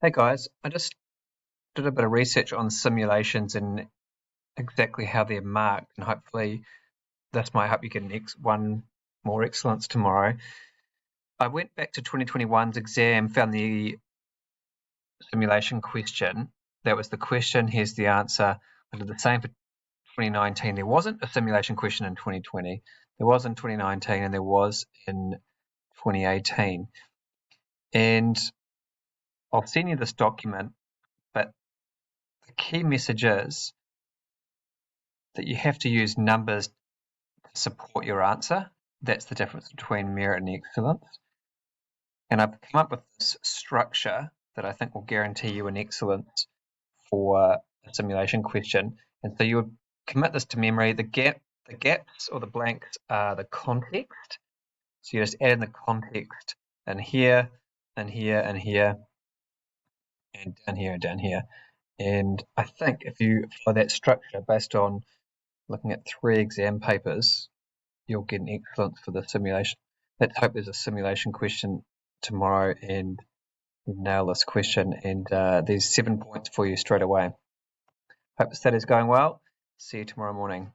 Hey guys, I just did a bit of research on simulations and exactly how they're marked, and hopefully this might help you get one more excellence tomorrow. I went back to 2021's exam, found the simulation question. That was the question. Here's the answer. I did the same for 2019. There wasn't a simulation question in 2020. There was in 2019 and there was in 2018. And I'll send you this document, but the key message is that you have to use numbers to support your answer. That's the difference between merit and excellence. And I've come up with this structure that I think will guarantee you an excellence for a simulation question. And so you would commit this to memory. The gaps or the blanks are the context. So you just add in the context in here, and here, and here, and down here, and down here. And I think if you follow that structure based on looking at 3 exam papers, you'll get an excellence for the simulation. Let's hope there's a simulation question tomorrow and you nail this question, and there's 7 points for you straight away. Hope the study's going well. See you tomorrow morning.